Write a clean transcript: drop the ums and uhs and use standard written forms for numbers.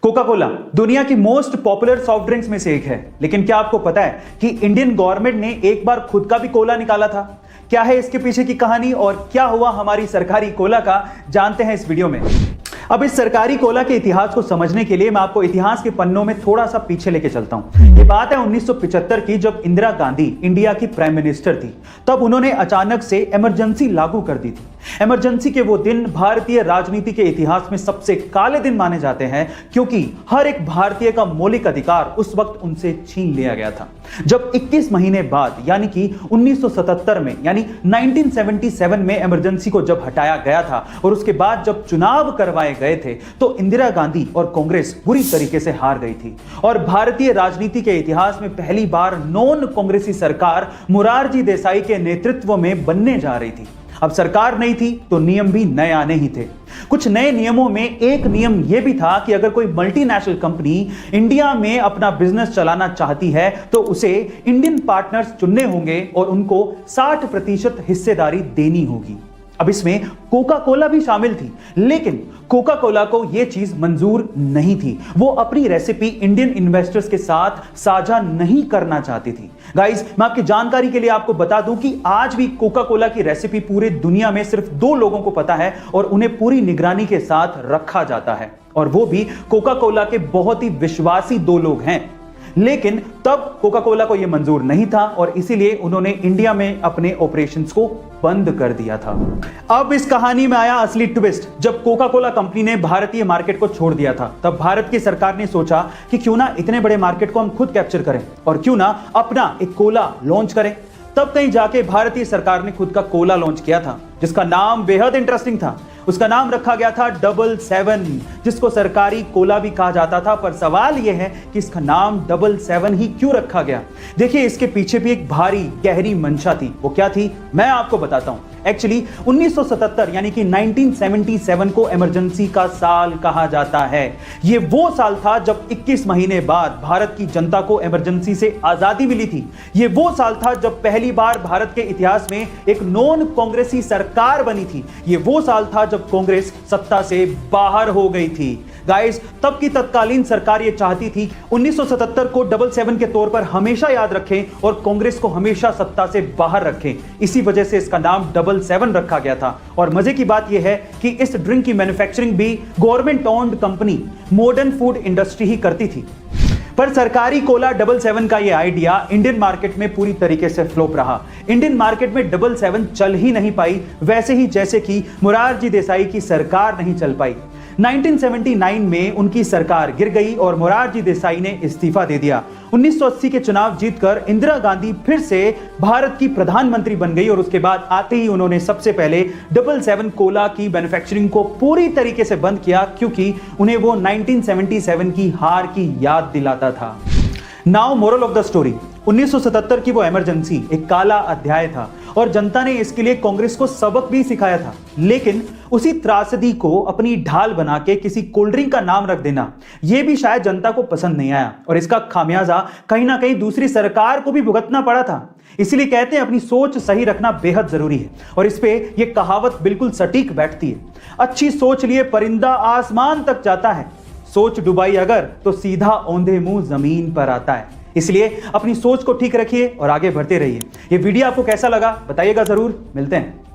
Coca Cola दुनिया की most popular soft drinks में से एक है, लेकिन क्या आपको पता है कि इंडियन गवर्नमेंट ने एक बार खुद का भी कोला निकाला था? क्या है इसके पीछे की कहानी और क्या हुआ हमारी सरकारी कोला का, जानते हैं इस वीडियो में। अब इस सरकारी कोला के इतिहास को समझने के लिए मैं आपको इतिहास के पन्नों में थोड़ा सा पीछे लेके चलता हूं। ये बात है 1975 की, जब इंदिरा गांधी इंडिया की प्राइम मिनिस्टर थी। तब उन्होंने अचानक से इमरजेंसी लागू कर दी थी। इमरजेंसी के वो दिन भारतीय राजनीति के इतिहास में सबसे काले दिन माने जाते हैं, क्योंकि हर एक भारतीय का मौलिक अधिकार उस वक्त उनसे छीन लिया गया था। जब 21 महीने बाद यानी कि 1977 में यानी 1977 में इमरजेंसी को जब हटाया गया था और उसके बाद जब चुनाव करवाए गए थे, तो इंदिरा गांधी और कांग्रेस बुरी तरीके से हार गई थी और भारतीय राजनीति के इतिहास में पहली बार नॉन कांग्रेसी सरकार मोरारजी देसाई के नेतृत्व में बनने जा रही थी। अब सरकार नहीं थी तो नियम भी नए आने ही थे। कुछ नए नियमों में एक नियम यह भी था कि अगर कोई मल्टीनेशनल कंपनी इंडिया में अपना बिजनेस चलाना चाहती है तो उसे इंडियन पार्टनर्स चुनने होंगे और उनको 60% हिस्सेदारी देनी होगी। अब इसमें कोका कोला भी शामिल थी, लेकिन कोका कोला को यह चीज मंजूर नहीं थी। वो अपनी रेसिपी इंडियन इन्वेस्टर्स के साथ साझा नहीं करना चाहती थी। गाइस, मैं आपकी जानकारी के लिए आपको बता दूं कि आज भी कोका कोला की रेसिपी पूरे दुनिया में सिर्फ 2 लोगों को पता है और उन्हें पूरी निगरानी के साथ रखा जाता है, और वो भी कोका कोला के बहुत ही विश्वासी 2 लोग हैं। लेकिन तब कोका कोला को यह मंजूर नहीं था और इसीलिए उन्होंने इंडिया में अपने ऑपरेशंस को बंद कर दिया था। अब इस कहानी में आया असली ट्विस्ट। जब कोका कोला कंपनी ने भारतीय मार्केट को छोड़ दिया था, तब भारत की सरकार ने सोचा कि क्यों ना इतने बड़े मार्केट को हम खुद कैप्चर करें और क्यों ना अपना एक कोला लॉन्च करें। तब कहीं जाके भारतीय सरकार ने खुद का कोला लॉन्च किया था, जिसका नाम बेहद इंटरेस्टिंग था। उसका नाम रखा गया था 777, जिसको सरकारी कोला भी कहा जाता था। पर सवाल यह है कि इसका नाम 777 ही क्यों रखा गया? देखिए, इसके पीछे भी एक भारी गहरी मंशा थी। वो क्या थी, मैं आपको बताता हूं। एक्चुअली 1977 यानी कि 1977 को इमरजेंसी का साल कहा जाता है। ये वो साल था जब 21 महीने बाद भारत की जनता को इमरजेंसी से आजादी मिली थी। ये वो साल था जब पहली बार भारत के इतिहास में एक नॉन कांग्रेसी सरकार बनी थी। ये वो साल था जब कांग्रेस सत्ता से बाहर हो गई थी। गाइस, तब की तत्कालीन सरकार ये चाहती थी 1977 को 777 के तौर पर हमेशा याद रखें और कांग्रेस को हमेशा सत्ता से बाहर रखें। इसी वजह से इसका नाम 777 रखा गया था। और मजे की बात यह है कि इस ड्रिंक की मैन्युफैक्चरिंग भी government owned company modern food industry ही करती थी। पर सरकारी कोला 777 का यह आइडिया इंडियन मार्केट में पूरी तरीके से फ्लॉप रहा। इंडियन मार्केट में 777 चल ही नहीं पाई, वैसे ही जैसे कि मोरारजी देसाई की सरकार नहीं चल पाई। 1979 में उनकी सरकार गिर गई और मोरारजी देसाई ने इस्तीफा दे दिया। 1980 के चुनाव जीतकर इंदिरा गांधी फिर से भारत की प्रधानमंत्री बन गई और उसके बाद आते ही उन्होंने सबसे पहले 777 कोला की मैन्युफैक्चरिंग को पूरी तरीके से बंद किया, क्योंकि उन्हें वो 1977 की हार की याद दिलाता था। Now moral of the story, 1977 की वो इमरजेंसी एक काला अध्याय था और जनता ने इसके लिए कांग्रेस को सबक भी सिखाया था। लेकिन उसी त्रासदी को अपनी ढाल बना के किसी कोल्ड ड्रिंक का नाम रख देना, यह भी शायद जनता को पसंद नहीं आया और इसका खामियाजा कहीं ना कहीं दूसरी सरकार को भी भुगतना पड़ा था। इसीलिए कहते हैं अपनी सोच सही रखना बेहद जरूरी है, और इस पे यह कहावत बिल्कुल सटीक बैठती है। अच्छी सोच लिए परिंदा आसमान तक जाता है, सोच डुबाई अगर तो सीधा औंधे मुंह जमीन पर आता है। इसलिए अपनी सोच को ठीक रखिए और आगे बढ़ते रहिए। ये वीडियो आपको कैसा लगा बताइएगा जरूर। मिलते हैं।